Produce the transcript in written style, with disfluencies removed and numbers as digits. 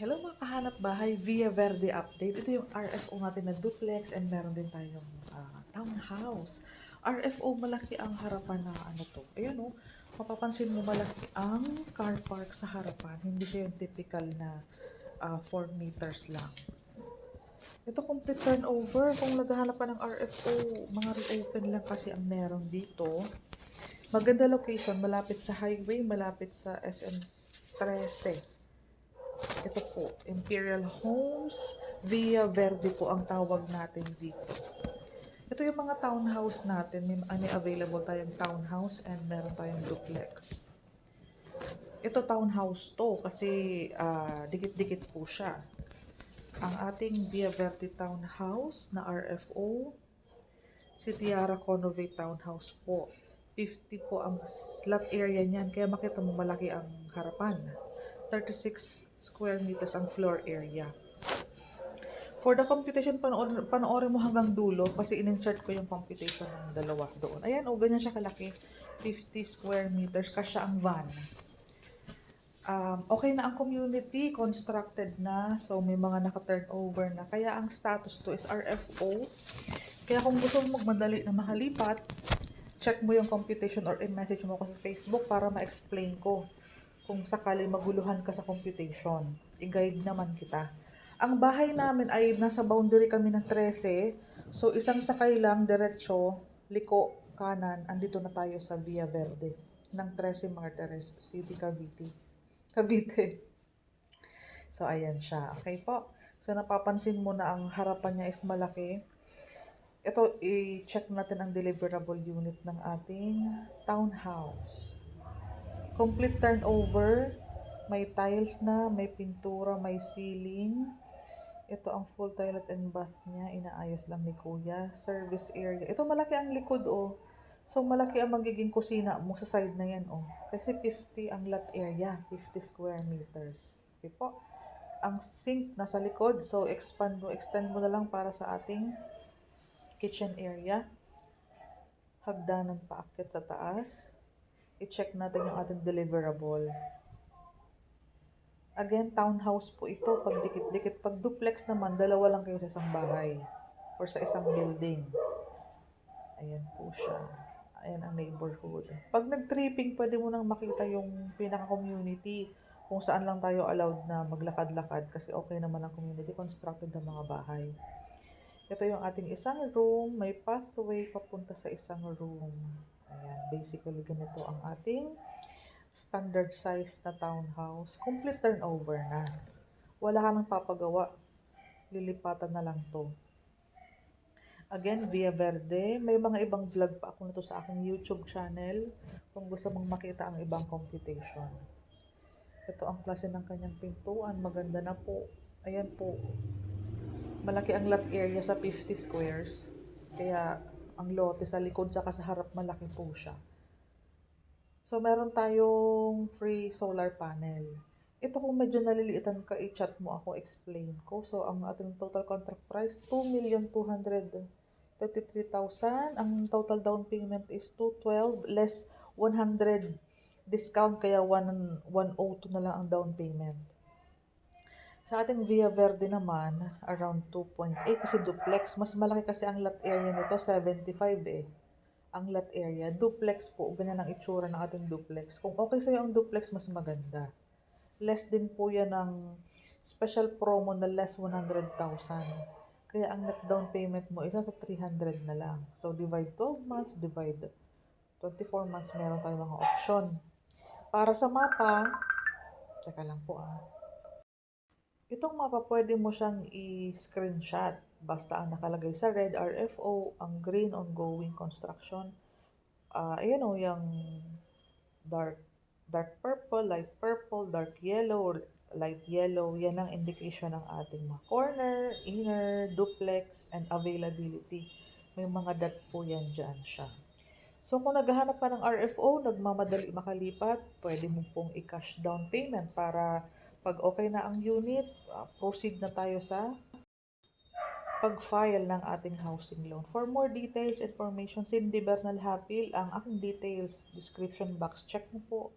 Hello mga kahanap bahay, Via Verde update. Ito yung RFO natin na duplex and meron din tayong townhouse. RFO, malaki ang harapan na ano to. Ayan o, mapapansin mo malaki ang car park sa harapan. Hindi siya yung typical na 4 meters lang. Ito complete turnover. Kung naghahanap ka ng RFO, mga reopen lang kasi ang meron dito. Maganda location, malapit sa highway, malapit sa SM 13. Ito po, Imperial Homes, Via Verde po ang tawag natin dito. Ito yung mga townhouse natin. May available tayong townhouse and meron tayong duplex. Ito townhouse to kasi dikit-dikit po siya. Ang ating Via Verde townhouse na RFO, si Tiara Conovate Townhouse po. 50 po ang slot area niyan, kaya makita mo malaki ang harapan. 36 square meters ang floor area. For the computation, panoorin mo hanggang dulo kasi in-insert ko yung computation ng dalawa doon. Ayan, ganyan siya kalaki. 50 square meters, kasya ang van. Okay na ang community, constructed na, so may mga naka-turnover na. Kaya ang status to is RFO. Kaya kung gusto mo magmadali na makalipat, check mo yung computation or i-message mo ko sa Facebook para ma-explain ko kung sakali maguluhan ka sa computation. I-guide naman kita. Ang bahay namin ay nasa boundary kami ng 13. So, isang sakay lang, diretso, liko, kanan, andito na tayo sa Via Verde ng 13 Martires City, Cavite. So, ayan siya. Okay po. So, napapansin mo na ang harapan niya is malaki. Ito, i-check natin ang deliverable unit ng ating townhouse. Complete turnover, may tiles na, may pintura, may ceiling. Ito ang full toilet and bath niya, inaayos lang ni Kuya. Service area. Ito malaki ang likod oh. So malaki ang magiging kusina mo sa side na yan oh. Kasi 50 ang lot area, 50 square meters. Okay po. Ang sink nasa likod, so extend mo na lang para sa ating kitchen area. Hagdanan paakyat sa taas. I-check natin yung ating deliverable. Again, townhouse po ito. Pag dikit-dikit. Pag duplex naman, dalawa lang kayo sa isang bahay or sa isang building. Ayan po siya. Ayan ang neighborhood. Pag nag-tripping, pwede mo nang makita yung pinaka-community kung saan lang tayo allowed na maglakad-lakad kasi okay naman ang community constructed ng mga bahay. Ito yung ating isang room. May pathway papunta sa isang room. Ayan, basically ganito ang ating standard size na townhouse. Complete turnover na. Wala ka nang papagawa. Lilipatan na lang to. Again, Via Verde. May mga ibang vlog pa ako nito sa aking YouTube channel kung gusto mong makita ang ibang computation. Ito ang klase ng kanyang pintuan. Maganda na po. Ayan po. Malaki ang lot area sa 50 squares. Kaya ang lote sa likod saka sa harap malaki po siya. So, meron tayong free solar panel. Ito kung medyo naliliitan ka, i-chat mo ako, explain ko. So, ang ating total contract price, 2,233,000. Ang total down payment is 212 less 100 discount, kaya 102 na lang ang down payment. Sa ating Via Verde naman, around 2.8 kasi duplex. Mas malaki kasi ang lot area nito, 75 eh. Ang lot area. Duplex po, ganyan ang itsura ng ating duplex. Kung okay sa'yo ang duplex, mas maganda. Less din po yan ng special promo na less 100,000. Kaya ang net down payment mo, isa sa 300 na lang. So, divide 12 months, divide 24 months, meron tayong mga option. Para sa mapa, teka lang po Itong mapa, pwede mo siyang i-screenshot. Basta ang nakalagay sa red, RFO, ang green, ongoing construction. Ayan o, yung dark purple, dark yellow, or light yellow. Yan ang indication ng ating mga corner, inner, duplex, and availability. May mga dot po yan dyan siya. So kung naghahanap ka ng RFO, nagmamadali makalipat, pwede mo pong i-cash down payment para pag okay na ang unit, proceed na tayo sa pag-file ng ating housing loan. For more details, information, Cindy Bernal Hapil, ang aking details, description box, check mo po.